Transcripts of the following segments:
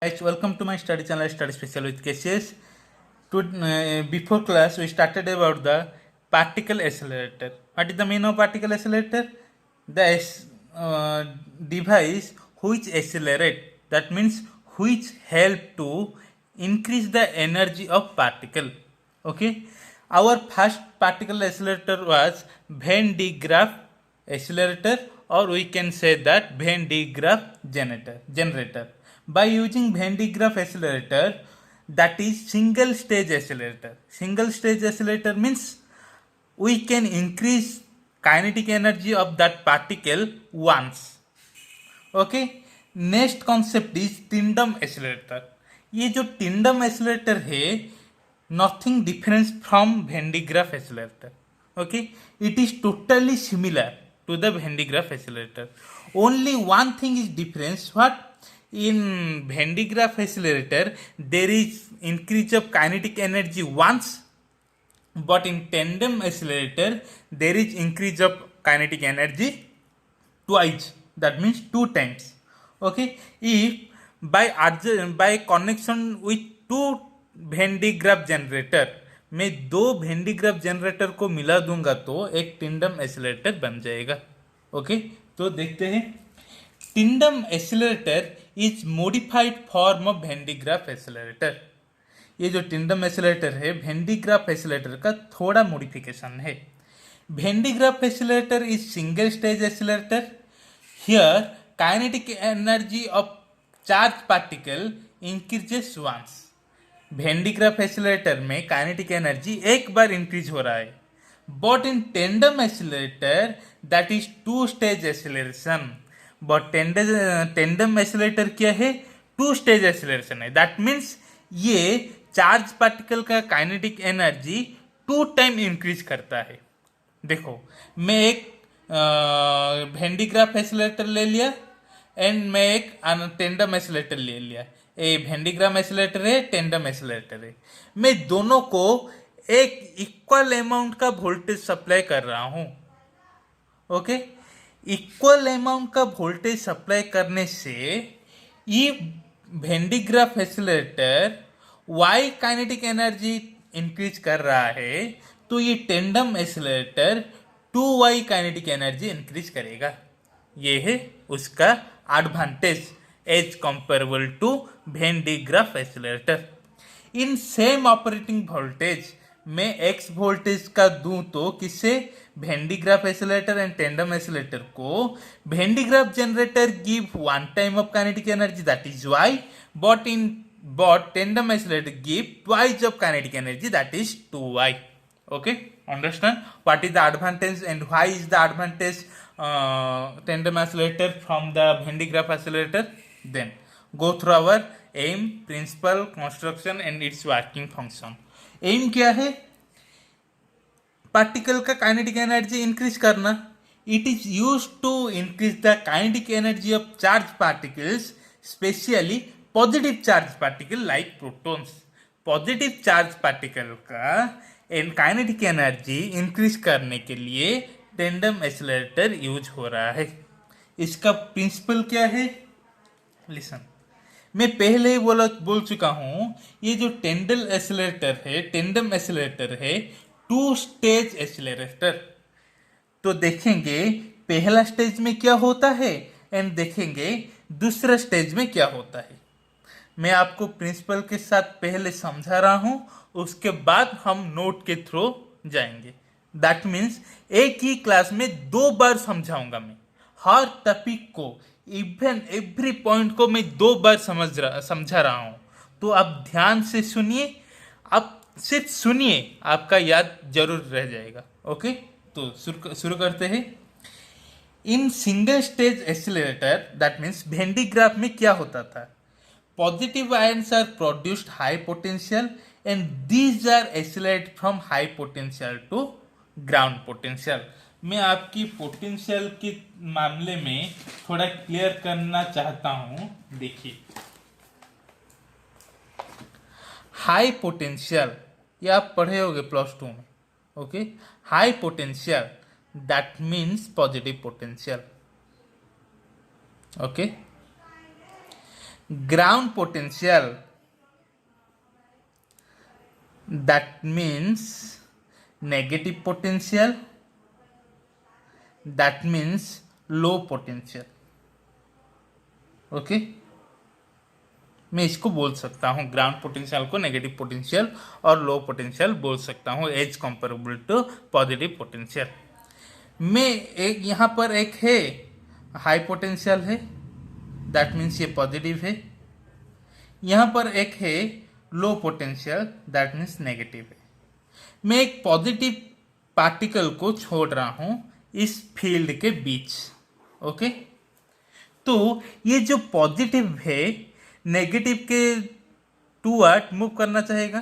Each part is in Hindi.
Guys, welcome to my study channel Study Special with KCS. Before class, we started about the particle accelerator. What is the meaning of particle accelerator? The device which accelerate, that means which help to increase the energy of particle. Okay, our first particle accelerator was Van de Graaff accelerator, or we can say that Van de Graaff generator. By using Van de Graaff accelerator, that is single stage accelerator. Single stage accelerator means we can increase kinetic energy of that particle once. Okay, next concept is tandem accelerator. ये जो टिंडम एक्सेलरेटर है, nothing difference from van de Graaff accelerator. Okay, it is totally similar to the van de Graaff accelerator. Only one thing is difference. What? in Van de Graaff accelerator there is increase of kinetic energy once, but in tandem accelerator there is increase of kinetic energy twice, that means two times. Okay, if by connection with two Van de Graaff generator, मैं दो Van de Graaff जनरेटर को मिला दूंगा तो एक टिंडम एक्सेलरेटर बन जाएगा. ओके, तो देखते हैं. Tandem accelerator is modified form of Van de Graaff accelerator. ये जो टिंडम एक्सेलरेटर है, Van de Graaff एक्सेलरेटर का थोड़ा मॉडिफिकेशन है. Van de Graaff accelerator is single stage accelerator. Here kinetic energy of charged particle increases once. Van de Graaff accelerator में kinetic energy एक बार increase हो रहा है. But in tandem accelerator that is two stage acceleration. But tandem accelerator क्या है? टू स्टेज एक्सेलरेशन है. दैट मीन्स ये चार्ज पार्टिकल का kinetic energy two time increase करता है. देखो, मैं एक Van de Graaff एक्सेलरेटर ले लिया एंड मैं एक टेंडम एक्सेलरेटर ले लिया. A Van de Graaff accelerator है, टेंडम एक्सेलरेटर है. मैं दोनों को एक इक्वल अमाउंट का वोल्टेज सप्लाई कर रहा हूं. ओके, इक्वल अमाउंट का वोल्टेज सप्लाई करने से ये Van de Graaff accelerator y kinetic energy increase कर रहा है, तो ये tandem accelerator 2y kinetic energy increase करेगा. ये है उसका advantage as comparable to Van de Graaff accelerator. In same operating voltage मैं x वोल्टेज का दूं तो किससे? Van de Graaff accelerator and tandem accelerator को Van de Graaff generator give one time of kinetic energy, that is y, but tandem accelerator give twice of kinetic energy, that is 2y. Okay, understand what is the advantage and why is the advantage tandem accelerator from the Van de Graaff accelerator? Then go through our aim, principle, construction and its working function. aim क्या है? पार्टिकल का काइनेटिक एनर्जी इंक्रीज करना. It is use to increase the kinetic energy of charge particles, specially positive charge particle like protons. Positive charge particle का काइनेटिक एनर्जी इंक्रीज करने के लिए टेंडम एक्सेलरेटर यूज हो रहा है. इसका प्रिंसिपल क्या है? लिसन, मैं पहले ही बोल चुका हूं, ये जो टेंडम एक्सेलरेटर है टू स्टेज एक्सेलरेटर. तो देखेंगे पहला स्टेज में क्या होता है एंड देखेंगे दूसरा स्टेज में क्या होता है. मैं आपको प्रिंसिपल के साथ पहले समझा रहा हूं, उसके बाद हम नोट के थ्रू जाएंगे. दैट मीन्स एक ही क्लास में दो बार समझाऊंगा. मैं हर टॉपिक को, इवन एवरी पॉइंट को मैं दो बार समझा रहा हूं. तो आप ध्यान से सुनिए, आप सिर्फ सुनिए, आपका याद जरूर रह जाएगा. ओके, तो शुरू करते हैं. In single stage accelerator, that means Van de Graaff में क्या होता था? Positive ions are produced high potential and these are accelerate from high potential to ground potential. मैं आपकी पोटेंशियल के मामले में थोड़ा क्लियर करना चाहता हूं. देखिए, हाई पोटेंशियल, ये आप पढ़े होंगे प्लस 2 में. Okay, high potential that means positive potential. Okay, ground potential, that means negative potential, that means low potential. Okay मैं इसको बोल सकता हूँ, ग्राउंड पोटेंशियल को नेगेटिव पोटेंशियल और लो पोटेंशियल बोल सकता हूँ as comparable to positive potential. में एक यहाँ पर एक है हाई पोटेंशियल है, दैट मीन्स ये पॉजिटिव है. यहाँ पर एक है low potential, that means negative है. मैं एक पॉजिटिव पार्टिकल को छोड़ रहा हूँ इस फील्ड के बीच. ओके तो ये जो पॉजिटिव है नेगेटिव के टूवर्ड मूव करना चाहेगा.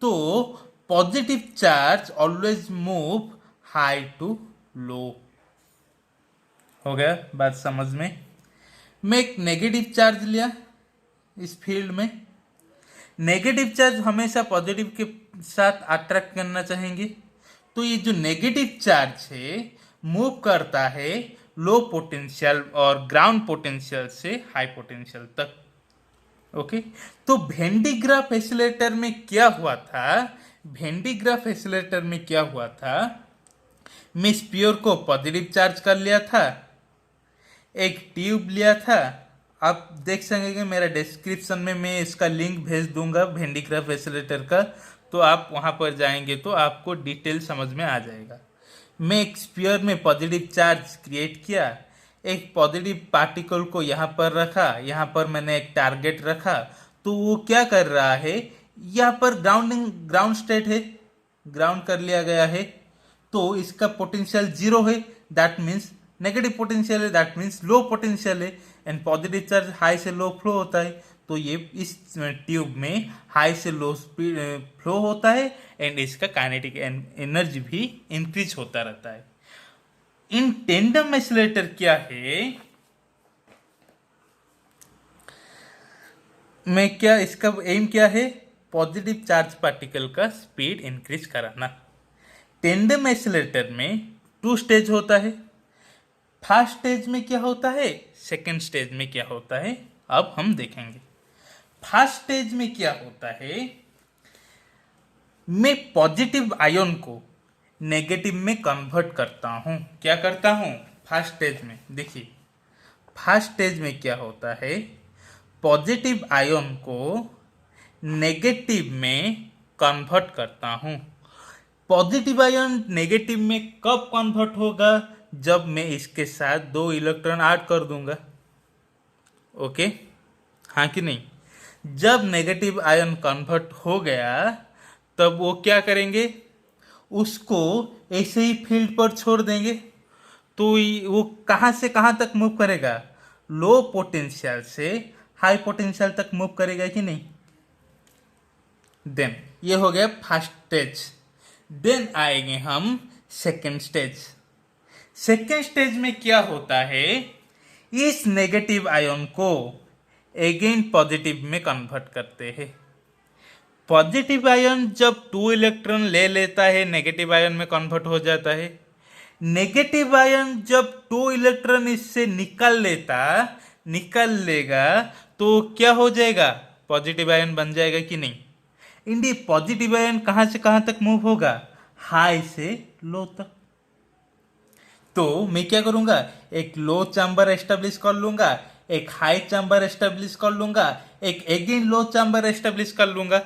तो positive charge always move high to low. हो गया बात समझ में. मैं एक नेगेटिव चार्ज लिया इस फील्ड में. नेगेटिव चार्ज हमेशा पॉजिटिव के साथ अट्रैक्ट करना चाहेंगे. तो ये जो नेगेटिव चार्ज है मूव करता है लो पोटेंशियल और ग्राउंड पोटेंशियल से हाई पोटेंशियल तक. ओके तो वेन डी ग्राफ एक्सीलरेटर में क्या हुआ था, वेन डी ग्राफ एक्सीलरेटर में क्या हुआ था, मैं स्पीयर को पॉजिटिव चार्ज कर लिया था, एक ट्यूब लिया था. आप देख सकेंगे मेरा डिस्क्रिप्शन में मैं इसका लिंक भेज दूंगा वेन डी ग्राफ एक्सीलरेटर का, तो आप वहां पर जाएंगे तो आपको डिटेल समझ में आ जाएगा. मैं एक स्पीयर में पॉजिटिव चार्ज क्रिएट किया, एक पॉजिटिव पार्टिकल को यहाँ पर रखा, यहाँ पर मैंने एक टारगेट रखा. तो वो क्या कर रहा है, यहाँ पर ग्राउंड स्टेट है, ग्राउंड कर लिया गया है. तो इसका पोटेंशियल जीरो है, दैट मीन्स नेगेटिव पोटेंशियल है, दैट मीन्स लो पोटेंशियल है. एंड पॉजिटिव चार्ज हाई से लो फ्लो होता है. तो ये इस ट्यूब में हाई से लो स्पीड फ्लो होता है एंड इसका काइनेटिक एनर्जी भी इंक्रीज होता रहता है. इन टेंडम एक्सीलरेटर क्या है, मैं क्या इसका एम क्या है, पॉजिटिव चार्ज पार्टिकल का स्पीड इंक्रीज कराना. टेंडम एक्सीलरेटर में टू स्टेज होता है. फर्स्ट स्टेज में क्या होता है, सेकेंड स्टेज में क्या होता है, अब हम देखेंगे. फर्स्ट स्टेज में क्या होता है, मैं पॉजिटिव आयन को नेगेटिव में कन्वर्ट करता हूं. क्या करता हूं फर्स्ट स्टेज में, देखिए फर्स्ट स्टेज में क्या होता है, पॉजिटिव आयन को नेगेटिव में कन्वर्ट करता हूं. पॉजिटिव आयन नेगेटिव में कब कन्वर्ट होगा, जब मैं इसके साथ 2 इलेक्ट्रॉन ऐड कर दूंगा. ओके हाँ कि नहीं. जब नेगेटिव आयन कन्वर्ट हो गया तब वो क्या करेंगे, उसको ऐसे ही फील्ड पर छोड़ देंगे. तो वो कहाँ से कहाँ तक मूव करेगा, लो पोटेंशियल से हाई पोटेंशियल तक मूव करेगा कि नहीं. देन ये हो गया फर्स्ट स्टेज. देन आएंगे हम सेकेंड स्टेज. सेकेंड स्टेज में क्या होता है, इस नेगेटिव आयन को अगेन पॉजिटिव में कन्वर्ट करते हैं. पॉजिटिव आयन जब 2 इलेक्ट्रॉन ले लेता है नेगेटिव आयन में कन्वर्ट हो जाता है. नेगेटिव आयन जब 2 इलेक्ट्रॉन इससे निकल लेगा तो क्या हो जाएगा, पॉजिटिव आयन बन जाएगा कि नहीं. इंडी पॉजिटिव आयन कहाँ से कहाँ तक मूव होगा, हाई से लो तक. तो मैं क्या करूंगा, एक लो चैम्बर एस्टेब्लिश कर लूंगा, एक हाई चैम्बर एस्टेब्लिश कर लूंगा, एक अगेन लो चैम्बर एस्टेब्लिश कर लूंगा.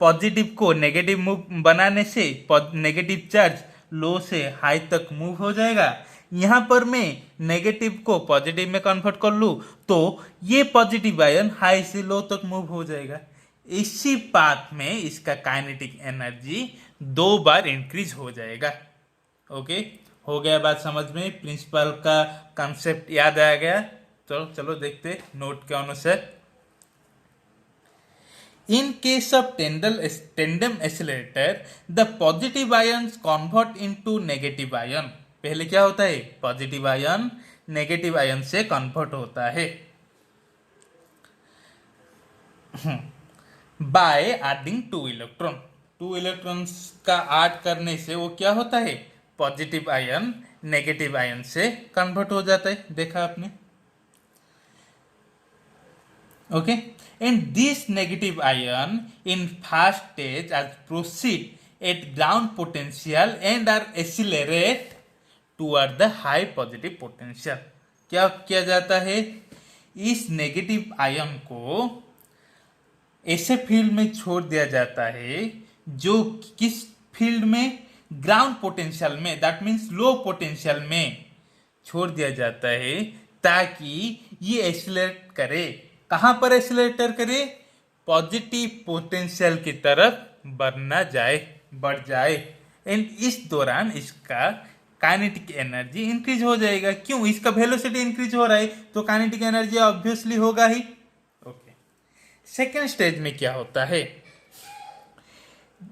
पॉजिटिव को नेगेटिव मूव बनाने से नेगेटिव चार्ज लो से हाई तक मूव हो जाएगा. यहां पर मैं नेगेटिव को पॉजिटिव में कन्वर्ट कर लूं तो ये पॉजिटिव आयन हाई से लो तक मूव हो जाएगा. इसी पाथ में इसका काइनेटिक एनर्जी 2 बार इंक्रीज हो जाएगा. ओके हो गया बात समझ में, प्रिंसिपल का कंसेप्ट याद आ गया. चलो देखते नोट के अनुसार. In case of tandem accelerator, the positive ions convert into negative ion. पहले क्या होता है, पॉजिटिव आयन नेगेटिव आयन से कन्वर्ट होता है बाय एडिंग 2 इलेक्ट्रॉन. 2 इलेक्ट्रॉन्स का ऐड करने से वो क्या होता है, पॉजिटिव आयन नेगेटिव आयन से कन्वर्ट हो जाता है. देखा आपने. Okay, and this negative ion in first stage are proceed at ground potential and are accelerate toward the high positive potential. क्या किया जाता है, इस नेगेटिव आयन को ऐसे फील्ड में छोड़ दिया जाता है जो किस फील्ड में, ग्राउंड पोटेंशियल में, दैट मीन्स लो पोटेंशियल में छोड़ दिया जाता है ताकि ये एक्सीलरेट करे। कहां पर एक्सीलरेटर करे, पॉजिटिव पोटेंशियल की तरफ बढ़ जाए एंड इस दौरान इसका काइनेटिक एनर्जी इंक्रीज हो जाएगा। क्यों, इसका वेलोसिटी इंक्रीज हो रहा है तो काइनेटिक एनर्जी ऑब्वियसली होगा ही। ओके, सेकेंड स्टेज में क्या होता है,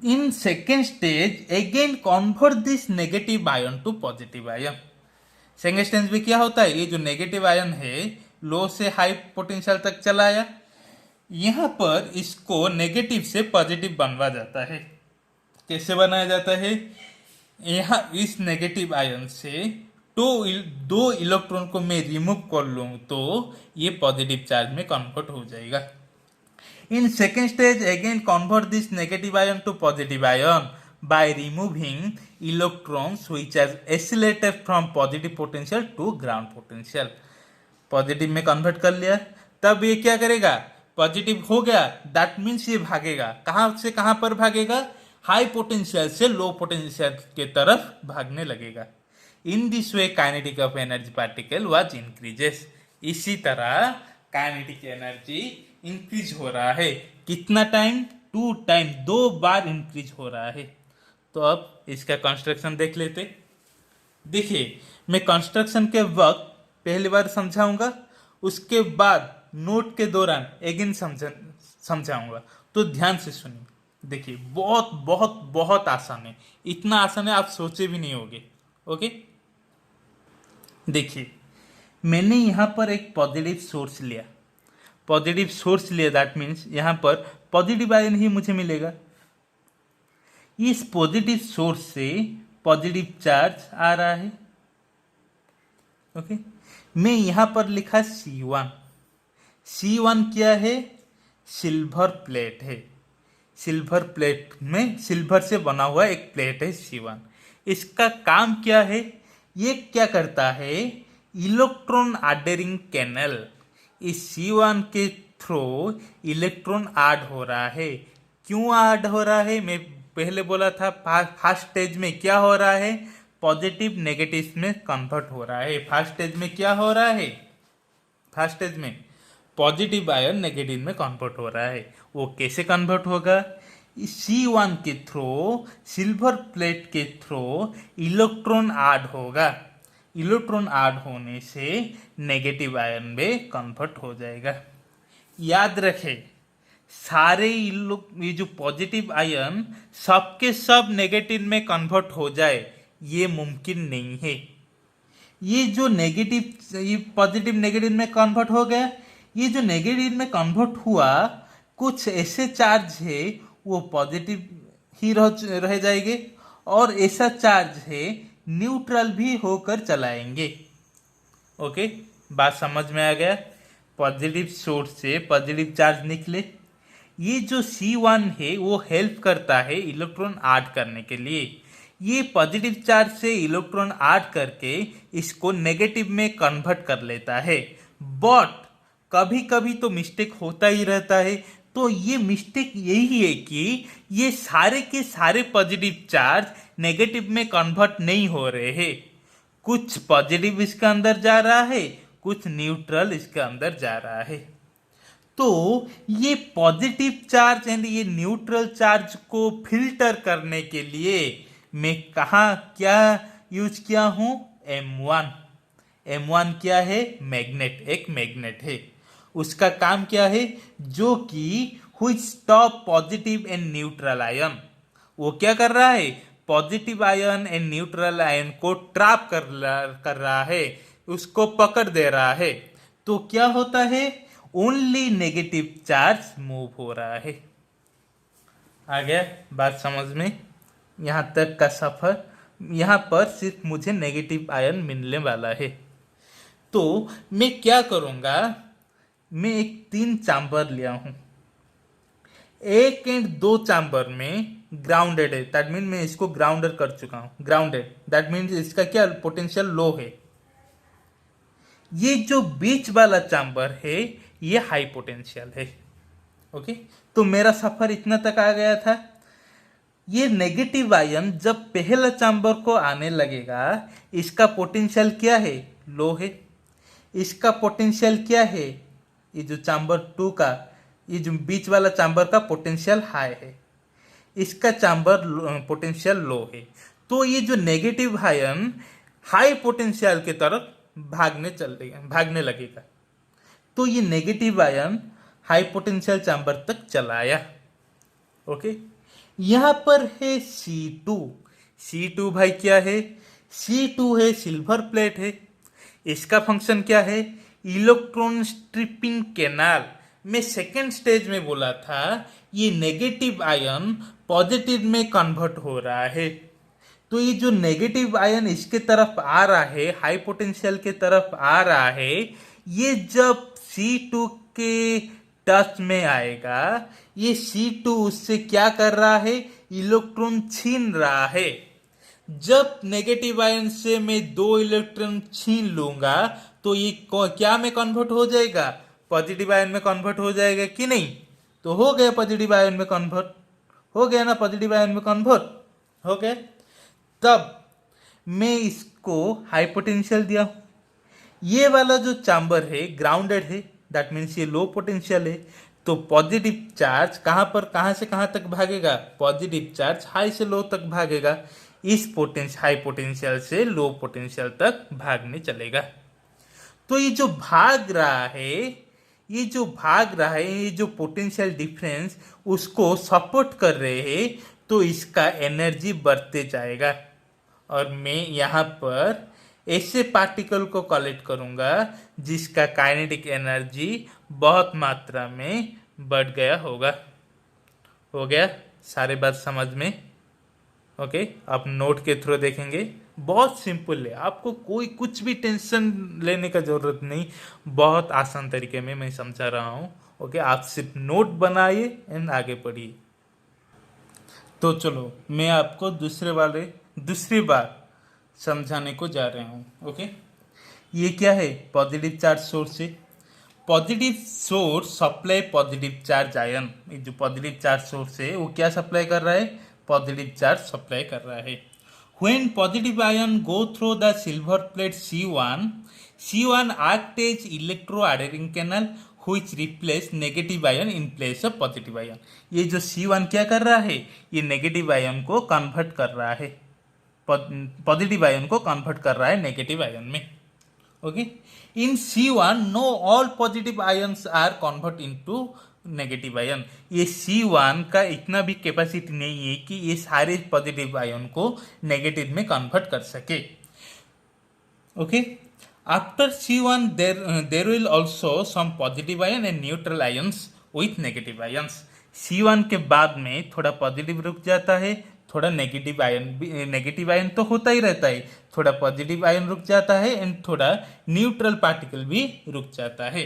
in second stage again convert this negative ion to positive ion. Second stage में क्या होता है, ये जो नेगेटिव आयन है लो से हाई पोटेंशियल तक चला आया, यहां पर इसको नेगेटिव से पॉजिटिव बनवा जाता है। कैसे बनाया जाता है, यहां इस नेगेटिव आयन से दो इलेक्ट्रॉन को मैं रिमूव कर लूं तो ये पॉजिटिव चार्ज में कन्वर्ट हो जाएगा। In second stage again convert this negative ion to positive ion by removing electrons which are accelerated from positive potential to ground potential। Positive में कन्वर्ट कर लिया, तब ये क्या करेगा, पॉजिटिव हो गया, दैट मीन्स ये भागेगा, कहां से कहां पर भागेगा, हाई पोटेंशियल से लो पोटेंशियल के तरफ भागने लगेगा। In this way kinetic of energy particle was increases. इसी तरह काइनेटिक एनर्जी इंक्रीज हो रहा है, कितना टाइम, 2 टाइम, 2 बार इंक्रीज हो रहा है। तो अब इसका कंस्ट्रक्शन देख लेते। देखिए, मैं कंस्ट्रक्शन के वक्त पहली बार समझाऊंगा, उसके बाद नोट के दौरान अगेन समझाऊंगा, तो ध्यान से सुनिए। देखिए, बहुत बहुत बहुत आसान है, इतना आसान है आप सोचे भी नहीं होगे। ओके, देखिए मैंने यहां पर एक पॉजिटिव सोर्स लिया, दैट मीन्स यहां पर पॉजिटिव आयन ही मुझे मिलेगा। इस पॉजिटिव सोर्स से पॉजिटिव चार्ज आ रहा है। ओके, मैं यहां पर लिखा C1। C1 क्या है, सिल्वर प्लेट है, सिल्वर प्लेट में सिल्वर से बना हुआ एक प्लेट है C1। इसका काम क्या है, ये क्या करता है, इलेक्ट्रॉन आर्डरिंग कैनल, इस C1 के थ्रू इलेक्ट्रॉन ऐड हो रहा है। क्यों ऐड हो रहा है, मैं पहले बोला था फर्स्ट स्टेज में क्या हो रहा है, पॉजिटिव नेगेटिव में कन्वर्ट हो रहा है। फर्स्ट स्टेज में क्या हो रहा है, फर्स्ट स्टेज में पॉजिटिव आयन नेगेटिव में कन्वर्ट हो रहा है। वो कैसे कन्वर्ट होगा, C1 के थ्रू, सिल्वर प्लेट के थ्रू इलेक्ट्रॉन ऐड होगा, इलेक्ट्रॉन ऐड होने से नेगेटिव आयन में कन्वर्ट हो जाएगा। याद रखें, सारे ये जो पॉजिटिव आयन सबके सब नेगेटिव में कन्वर्ट हो जाए ये मुमकिन नहीं है। ये जो नेगेटिव, ये पॉजिटिव नेगेटिव में कन्वर्ट हो गया, ये जो नेगेटिव में कन्वर्ट हुआ कुछ ऐसे चार्ज है वो पॉजिटिव ही रह जाएंगे और ऐसा चार्ज है न्यूट्रल भी होकर चलाएंगे। ओके, बात समझ में आ गया। पॉजिटिव सोर्स से पॉजिटिव चार्ज निकले, ये जो C1 है वो हेल्प करता है इलेक्ट्रॉन ऐड करने के लिए। ये पॉजिटिव चार्ज से इलेक्ट्रॉन ऐड करके इसको नेगेटिव में कन्वर्ट कर लेता है, बट कभी कभी तो मिस्टेक होता ही रहता है। तो ये मिस्टेक यही है कि ये सारे के सारे पॉजिटिव चार्ज नेगेटिव में कन्वर्ट नहीं हो रहे हैं, कुछ पॉजिटिव इसके अंदर जा रहा है, कुछ न्यूट्रल इसके अंदर जा रहा है। तो ये पॉजिटिव चार्ज एंड ये न्यूट्रल चार्ज को फिल्टर करने के लिए मैं कहाँ क्या यूज किया हूं, M1। M1 क्या है, मैग्नेट, एक मैग्नेट है। उसका काम क्या है, जो कि which stop positive and neutral ion, वो क्या कर रहा है, positive ion and neutral ion को ट्रैप कर रहा है, उसको पकड़ दे रहा है। तो क्या होता है, ओनली नेगेटिव चार्ज मूव हो रहा है। आ गया बात समझ में, यहां तक का सफर, यहां पर सिर्फ मुझे नेगेटिव आयन मिलने वाला है। तो मैं क्या करूंगा, मैं एक 3 चैम्बर लिया हूँ, 1 एंड 2 चैम्बर में ग्राउंडेड है, दैट मीन मैं इसको ग्राउंडर कर चुका हूँ, ग्राउंडेड दैट मीन इसका क्या पोटेंशियल लो है। ये जो बीच वाला चैम्बर है ये हाई पोटेंशियल है। ओके, तो मेरा सफर इतना तक आ गया था। ये नेगेटिव आयन जब पहला चैम्बर को आने लगेगा, इसका पोटेंशियल क्या है, लो है। इसका पोटेंशियल क्या है, ये जो चैम्बर 2 का, ये जो बीच वाला चैम्बर का पोटेंशियल हाई है, इसका चैम्बर पोटेंशियल लो है। तो ये जो नेगेटिव आयन हाई पोटेंशियल की तरफ भागने लगेगा। तो ये negative ion high potential chamber तक चला आया। ओके, यहां पर है C2। C2 भाई क्या है, C2 है सिल्वर प्लेट है। इसका फंक्शन क्या है, इलेक्ट्रॉन स्ट्रिपिंग कैनाल। मैं सेकेंड स्टेज में बोला था ये नेगेटिव आयन पॉजिटिव में कन्वर्ट हो रहा है। तो ये जो नेगेटिव आयन इसके तरफ आ रहा है, हाई पोटेंशियल के तरफ आ रहा है, ये जब C2 के टच में आएगा, ये C2 उससे क्या कर रहा है, इलेक्ट्रॉन छीन रहा है। जब नेगेटिव आयन से मैं 2 इलेक्ट्रॉन छीन लूंगा तो ये क्या में कन्वर्ट हो जाएगा, पॉजिटिव आयन में कन्वर्ट हो जाएगा कि नहीं। तो हो गया पॉजिटिव आयन में कन्वर्ट, हो गया ना, पॉजिटिव आयन में कन्वर्ट हो गया। तब मैं इसको हाई पोटेंशियल दिया हूं। ये वाला जो चैम्बर है ग्राउंडेड है, दैट मीन्स ये लो पोटेंशियल है। तो पॉजिटिव चार्ज कहां से कहां तक भागेगा, पॉजिटिव चार्ज हाई से लो तक भागेगा, इस हाई पोटेंशियल से लो पोटेंशियल तक भागने चलेगा। तो ये जो भाग रहा है, ये जो पोटेंशियल डिफरेंस उसको सपोर्ट कर रहे हैं, तो इसका एनर्जी बढ़ते जाएगा। और मैं यहाँ पर ऐसे पार्टिकल को कलेक्ट करूंगा जिसका काइनेटिक एनर्जी बहुत मात्रा में बढ़ गया होगा। हो गया, सारे बात समझ में। ओके, आप नोट के थ्रू देखेंगे, बहुत सिंपल है, आपको कोई कुछ भी टेंशन लेने का जरूरत नहीं, बहुत आसान तरीके में मैं समझा रहा हूँ। ओके, आप सिर्फ नोट बनाइए एंड आगे पढ़िए। तो चलो मैं आपको दूसरी बार समझाने को जा रहा हूँ। ओके, ये क्या है, पॉजिटिव चार्ज सोर्स है। Positive source supply positive charge ion. ये जो पॉजिटिव चार्ज सोर्स है वो क्या सप्लाई कर रहा है, पॉजिटिव चार्ज सप्लाई कर रहा है। When positive ion go through the silver plate C1 act as electro adhering canal which replace negative ion in place of positive ion. ये जो C1 क्या कर रहा है, ये नेगेटिव आयन को कन्वर्ट कर रहा है, पॉजिटिव आयन को कन्वर्ट कर रहा है नेगेटिव आयन में। Okay, in C1 no all positive ions are convert into negative ion. ये C1 का इतना भी कैपेसिटी नहीं है कि ये सारे पॉजिटिव आयन को नेगेटिव में कन्वर्ट कर सके। Okay, after C1 there will also some positive ion and neutral ions with negative ions। C1 के बाद में थोड़ा पॉजिटिव रुक जाता है, थोड़ा नेगेटिव आयन तो होता ही रहता है, थोड़ा पॉजिटिव आयन रुक जाता है एंड थोड़ा न्यूट्रल पार्टिकल भी रुक जाता है।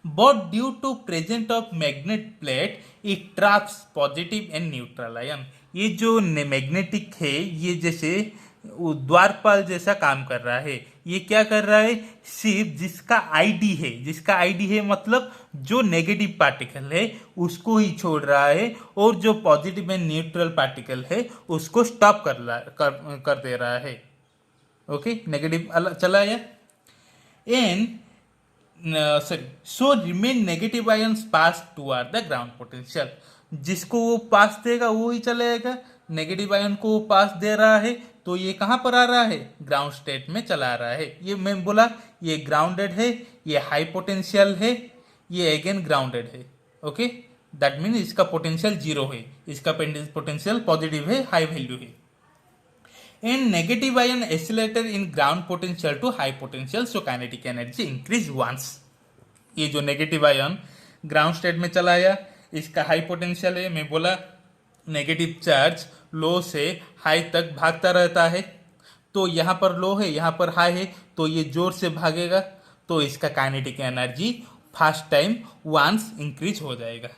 But due to present of magnet plate it traps positive and neutral ion. ये जो मैग्नेटिक है, ये जैसे द्वारपाल जैसा काम कर रहा है। ये क्या कर रहा है, सिर्फ जिसका आईडी है मतलब जो नेगेटिव पार्टिकल है उसको ही छोड़ रहा है, और जो पॉजिटिव एंड न्यूट्रल पार्टिकल है उसको स्टॉप कर दे रहा है। ओके, नेगेटिव चला आया and so remain negative ions pass toward the ground potential. जिसको वो पास देगा वो ही चलेगा, नेगेटिव आयन को वो पास दे रहा है तो ये कहां पर आ रहा है, ग्राउंड स्टेट में चला रहा है। ये मैं बोला ये ग्राउंडेड है, ये हाई पोटेंशियल है, ये अगेन ग्राउंडेड है। ओके, दैट मीन इसका पोटेंशियल 0 है, इसका पोटेंशियल पॉजिटिव है, हाई वैल्यू है। And negative ion accelerated in ground potential to high potential, so kinetic energy increase once. ये जो नेगेटिव आयन ग्राउंड स्टेट में चला आया, इसका हाई पोटेंशियल है, मैं बोला नेगेटिव चार्ज लो से हाई तक भागता रहता है। तो यहाँ पर लो है, यहाँ पर हाई है, तो ये जोर से भागेगा, तो इसका kinetic energy first time once increase हो जाएगा।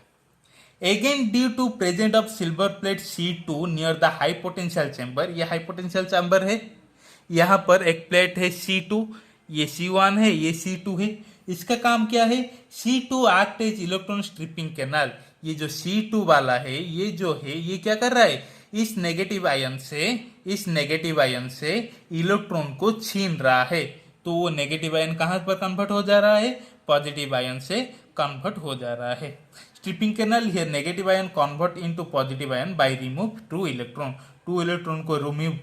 Again due to present of silver plate C2 near the high potential chamber, ये हाई पोटेंशियल चैम्बर है, यहाँ पर एक प्लेट है C2, ये C1 है, ये C2 है। इसका काम क्या है? C2 act as electron stripping canal. ये जो C2 वाला है, ये जो है, ये क्या कर रहा है? इस नेगेटिव आयन से इलेक्ट्रॉन को छीन रहा है। तो वो नेगेटिव आयन कहाँ पर कन्वर्ट हो जा रहा है? पॉजिटिव आयन से कन्वर्ट हो जा रहा है। Stripping canal here negative ion convert into positive ion by remove two electron को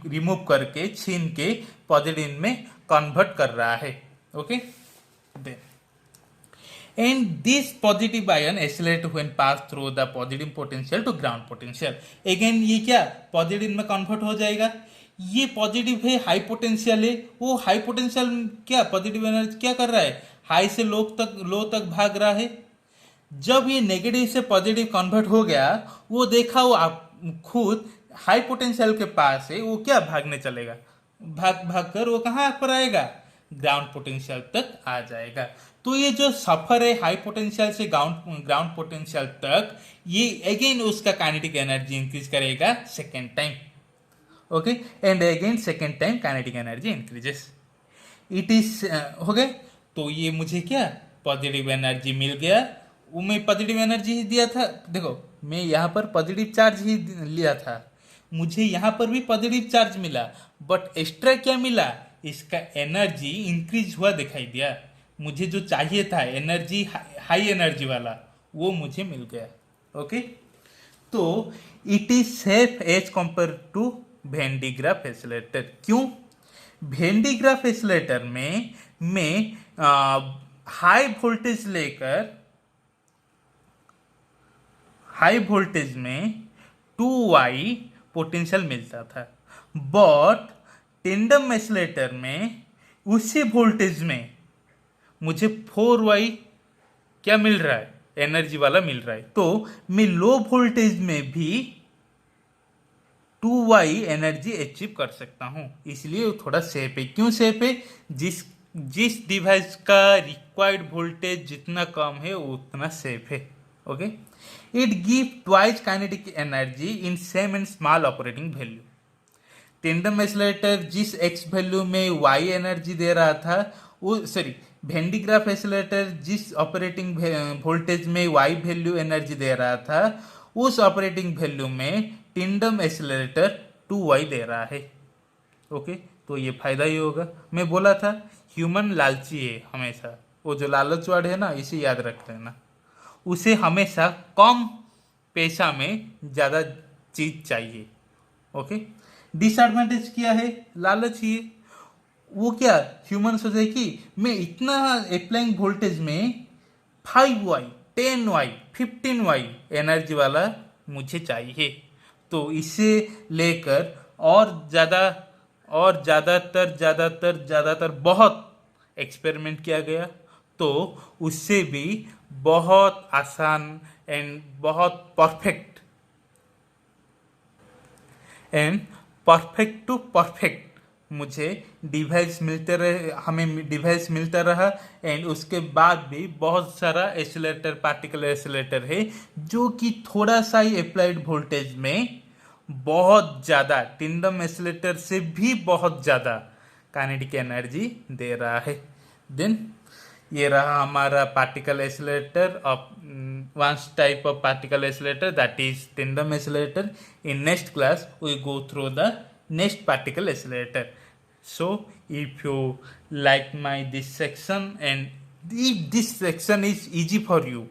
रिमूव करके, छीन के पॉजिटिव में कन्वर्ट कर रहा है। Okay, then and this positive ion accelerate when pass through the positive potential to ground potential। again ये क्या पॉजिटिव में कन्वर्ट हो जाएगा। ये पॉजिटिव है, हाई पोटेंशियल है, वो हाई पोटेंशियल क्या पॉजिटिव एनर्जी क्या कर रहा है? हाई से लो तक भाग रहा है। जब ये नेगेटिव से पॉजिटिव कन्वर्ट हो गया, वो देखा वो आप खुद हाई पोटेंशियल के पास है, वो क्या भागने चलेगा, भाग कर वो कहाँ पर आएगा? ग्राउंड पोटेंशियल तक आ जाएगा। तो ये जो सफर है हाई पोटेंशियल से ग्राउंड पोटेंशियल तक, ये अगेन उसका काइनेटिक एनर्जी इंक्रीज करेगा second time. Okay, and again second time kinetic energy increases. It is हो गए। तो ये मुझे क्या पॉजिटिव एनर्जी मिल गया, वो मैं पॉजिटिव एनर्जी ही दिया था। देखो मैं यहाँ पर पॉजिटिव चार्ज ही लिया था, मुझे यहाँ पर भी पॉजिटिव चार्ज मिला, बट एक्स्ट्रा क्या मिला? इसका एनर्जी इंक्रीज हुआ दिखाई दिया। मुझे जो चाहिए था एनर्जी, हाई एनर्जी वाला, वो मुझे मिल गया। ओके, तो it is safe as compare to Van de Graaff accelerator. क्यों? वेन डी ग्राफ एक्सेलरेटर में मैं हाई वोल्टेज लेकर, हाई वोल्टेज में 2Y पोटेंशियल मिलता था, बट टेंडम एक्सेलरेटर में उसी वोल्टेज में मुझे 4Y क्या मिल रहा है? एनर्जी वाला मिल रहा है। तो मैं लो वोल्टेज में भी 2Y एनर्जी अचीव कर सकता हूं, इसलिए थोड़ा सेफ है। क्यों सेफ है? जिस डिवाइस का रिक्वायर्ड वोल्टेज जितना कम है उतना सेफ है। Okay, it give twice kinetic energy in same and small operating value. Tandem accelerator जिस एक्स वैल्यू में वाई एनर्जी दे रहा था, वो वेन डी ग्राफ एक्सेलरेटर जिस ऑपरेटिंग वोल्टेज में वाई वैल्यू एनर्जी दे रहा था, उस ऑपरेटिंग वैल्यू में टेंडम एक्सेलरेटर 2Y दे रहा है। ओके, तो ये फायदा ही होगा। मैं बोला था ह्यूमन लालची है हमेशा, वो जो लालच वर्ड है ना, इसे याद रख लेना। उसे हमेशा कम पैसा में ज़्यादा चीज चाहिए। ओके, डिसएडवांटेज क्या है? लालच ही है। वो क्या ह्यूमन सोचे कि मैं इतना अप्लाइंग वोल्टेज में 5Y 10Y 15Y एनर्जी वाला मुझे चाहिए, तो इसे लेकर और ज़्यादातर बहुत एक्सपेरिमेंट किया गया, तो उससे भी बहुत आसान एंड बहुत परफेक्ट टू परफेक्ट मुझे हमें डिवाइस मिलता रहा। एंड उसके बाद भी बहुत सारा पार्टिकल एक्सेलरेटर है जो कि थोड़ा सा ही अप्लाइड वोल्टेज में बहुत ज़्यादा, टेंडम एक्सेलरेटर से भी बहुत ज़्यादा काइनेटिक एनर्जी दे रहा है। देन ये रहा हमारा particle accelerator of one type of particle accelerator, that is tandem accelerator. In next class we go through the next particle accelerator. So if you like this section, and if this section is easy for you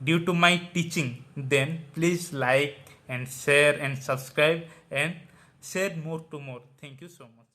due to my teaching, then please like and share and subscribe and share more to more. Thank you so much.